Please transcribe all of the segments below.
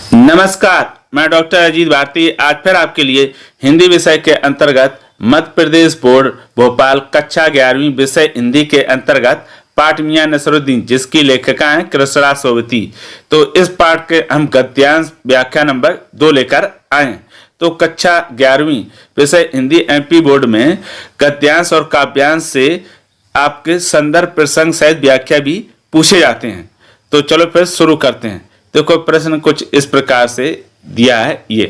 नमस्कार, मैं डॉक्टर अजीत भारती आज फिर आपके लिए हिंदी विषय के अंतर्गत मध्य प्रदेश बोर्ड भोपाल कक्षा 11वीं विषय हिंदी के अंतर्गत पाठ मियां नसरुद्दीन जिसकी लेखिका हैं कृष्णा सोबती। तो इस पाठ के हम गद्यांश व्याख्या नंबर 2 लेकर आए। तो कक्षा 11वीं विषय हिंदी एमपी बोर्ड में गद्यांश और काव्यांश से आपके संदर्भ प्रसंग सहित व्याख्या भी पूछे जाते हैं। तो चलो फिर शुरू करते हैं। देखो प्रश्न कुछ इस प्रकार से दिया है ये।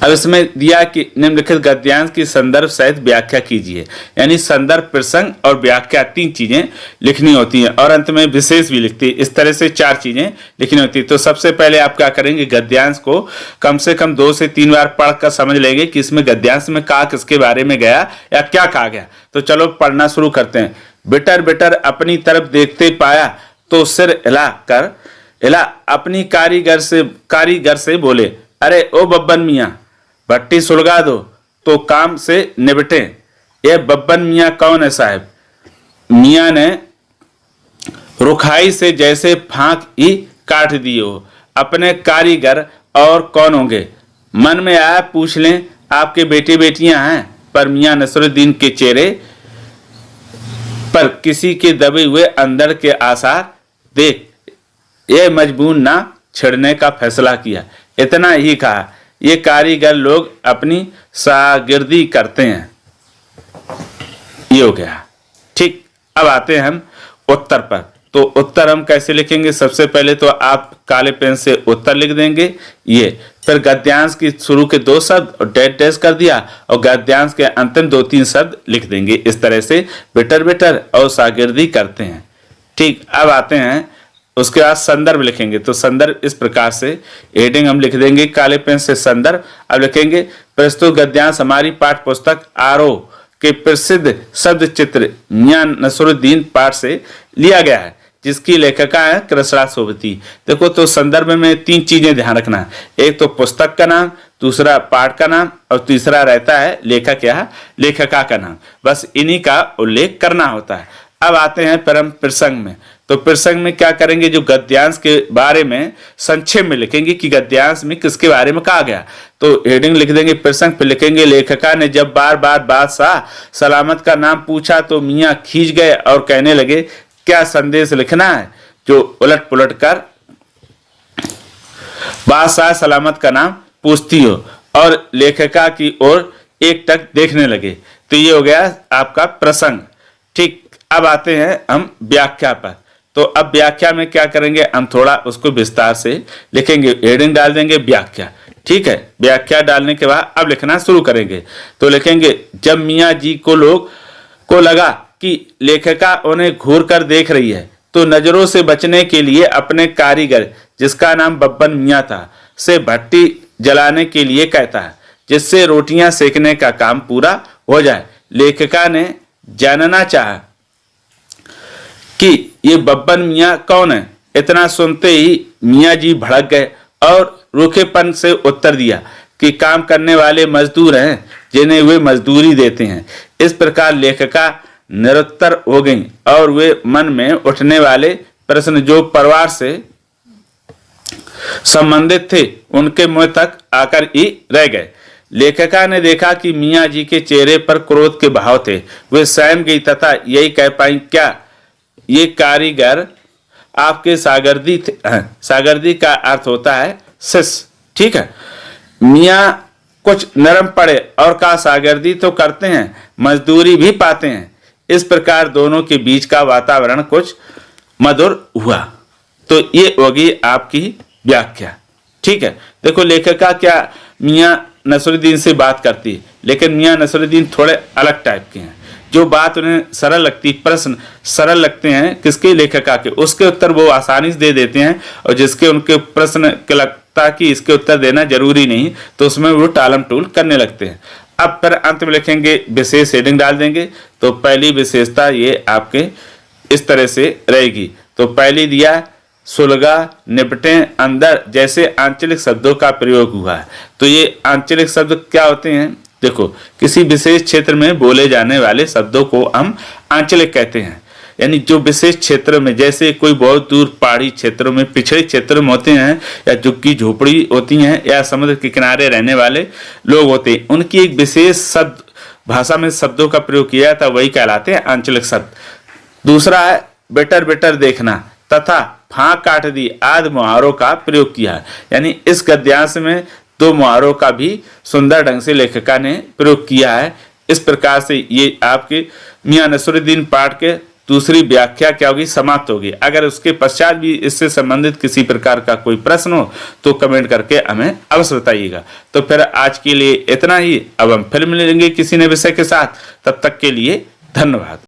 अब इसमें दिया कि निम्नलिखित गद्यांश की संदर्भ सहित व्याख्या कीजिए, यानी संदर्भ प्रसंग और व्याख्या 3 चीजें लिखनी होती हैं और अंत में विशेष भी लिखती है। इस तरह से 4 चीजें लिखनी होती है। तो सबसे पहले आप क्या करेंगे, गद्यांश को कम से कम 2 से 3 बार पढ़कर समझ लेंगे कि इसमें गद्यांश में कहा किसके बारे में गया या क्या कहा गया। तो चलो पढ़ना शुरू करते हैं। बिटर बिटर अपनी तरफ देखते पाया तो सिर हिला अपनी कारीगर से बोले, अरे ओ बब्बन मियाँ भट्टी सुलगा दो तो काम से निपटे। ये बब्बन मियाँ कौन है साहब? मियाँ ने रुखाई से जैसे फांक ही काट दिए हो। अपने कारीगर और कौन होंगे? मन में आया पूछ लें, आपके बेटे बेटियां हैं। पर मियाँ नसरुद्दीन के चेहरे पर किसी के दबे हुए अंदर के आसार देख ये मजबूर ना छिड़ने का फैसला किया। इतना ही कहा, ये कारीगर लोग अपनी शागिर्दी करते हैं। ये हो गया। ठीक, अब आते हैं हम उत्तर पर। तो उत्तर हम कैसे लिखेंगे? सबसे पहले तो आप काले पेन से उत्तर लिख देंगे ये, फिर गद्यांश की शुरू के 2 शब्द और डैश डैश कर दिया और गद्यांश के अंतिम 2-3 शब्द लिख देंगे। इस तरह से बिटर बिटर और शागिर्दी करते हैं। ठीक, अब आते हैं उसके बाद संदर्भ लिखेंगे। तो संदर्भ इस प्रकार से हेडिंग हम लिख देंगे काले पेन से संदर्भ। अब लिखेंगे प्रस्तुत गद्यांश हमारी पाठ्य पुस्तक आरोह के प्रसिद्ध शब्द चित्र मियां नसरुद्दीन पाठ से लिया गया है जिसकी लेखिका है कृष्णा सोबती। देखो तो संदर्भ में 3 चीजें ध्यान रखना है। एक तो पुस्तक का नाम, दूसरा पाठ का नाम और तीसरा रहता है लेखक या लेखिका का नाम। बस इन्हीं का उल्लेख करना होता है। अब आते हैं परम प्रसंग में। तो प्रसंग में क्या करेंगे, जो गद्यांश के बारे में संक्षेप में लिखेंगे कि गद्यांश में किसके बारे में कहा गया। तो हेडिंग लिख देंगे प्रसंग पे लिखेंगे, लेखिका ने जब बार बार बादशाह सलामत का नाम पूछा तो मियाँ खींच गए और कहने लगे, क्या संदेश लिखना है? जो उलट पुलट कर बादशाह सलामत का नाम पूछती हो और लेखिका की ओर एकटक देखने लगे। तो ये हो गया आपका प्रसंग। ठीक, अब आते हैं हम व्याख्या पर। तो अब व्याख्या में क्या करेंगे, हम थोड़ा उसको विस्तार से लिखेंगे। हेडिंग डाल देंगे व्याख्या। ठीक है, व्याख्या डालने के बाद अब लिखना शुरू करेंगे। तो लिखेंगे, जब मियाँ जी को लगा कि लेखिका उन्हें घूर कर देख रही है तो नजरों से बचने के लिए अपने कारीगर जिसका नाम बब्बन मियाँ था से भट्टी जलाने के लिए कहता है जिससे रोटियां सेकने का काम पूरा हो जाए। लेखिका ने जानना चाहा कि ये बब्बन मियाँ कौन है। इतना सुनते ही मियाँ जी भड़क गए और रूखेपन से उत्तर दिया कि काम करने वाले मजदूर हैं जिन्हें वे मजदूरी देते हैं। इस प्रकार लेखिका निरुत्तर हो गई और वे मन में उठने वाले प्रश्न जो परिवार से संबंधित थे उनके मुंह तक आकर ही रह गए। लेखिका ने देखा कि मियाँ जी के चेहरे पर क्रोध के भाव थे। वे सहम गई तथा यही कह पाई, क्या ये कारीगर आपके शागिर्दी थे? शागिर्दी का अर्थ होता है शिष्य। ठीक है, मियाँ कुछ नरम पड़े और कहा, शागिर्दी तो करते हैं, मजदूरी भी पाते हैं। इस प्रकार दोनों के बीच का वातावरण कुछ मधुर हुआ। तो ये होगी आपकी व्याख्या। ठीक है, देखो लेखिका क्या मियाँ नसरुद्दीन से बात करती है, लेकिन मियाँ नसरुद्दीन थोड़े अलग टाइप के हैं। जो बात उन्हें सरल लगती, प्रश्न सरल लगते हैं किसके, लेखिका के, उसके उत्तर वो आसानी से दे देते हैं। और जिसके उनके प्रश्न के लगता कि इसके उत्तर देना जरूरी नहीं, तो उसमें वो टालम टूल करने लगते हैं। अब फिर अंत में लिखेंगे विशेष हेडिंग डाल देंगे। तो पहली विशेषता ये आपके इस तरह से रहेगी। तो पहली दिया सुलगा, निपटे, अंदर जैसे आंचलिक शब्दों का प्रयोग हुआ है। तो ये आंचलिक शब्द क्या होते हैं? देखो, किसी विशेष क्षेत्र में बोले जाने वाले शब्दों को हम आंचलिक कहते हैं। यानी जो विशेष क्षेत्र में, जैसे कोई बहुत दूर पहाड़ी क्षेत्रों में, पिछड़े क्षेत्रों में होते हैं, या झुग्गी झोपड़ी होती हैं, या समुद्र के किनारे रहने वाले लोग होते हैं, उनकी एक विशेष शब्द भाषा में शब्दों का प्रयोग किया जाता है, वही कहलाते हैं आंचलिक शब्द। दूसरा है बेटर बेटर देखना तथा फांक काट दी आदि मुहावरों का प्रयोग किया है। यानी इस गद्यांश में 2 मुहावरों का भी सुंदर ढंग से लेखिका ने प्रयोग किया है। इस प्रकार से ये आपके मियां नसरुद्दीन पाठ के दूसरी व्याख्या क्या होगी, समाप्त होगी। अगर उसके पश्चात भी इससे संबंधित किसी प्रकार का कोई प्रश्न हो तो कमेंट करके हमें अवश्य बताइएगा। तो फिर आज के लिए इतना ही। अब हम फिर मिलेंगे किसी नए विषय के साथ। तब तक के लिए धन्यवाद।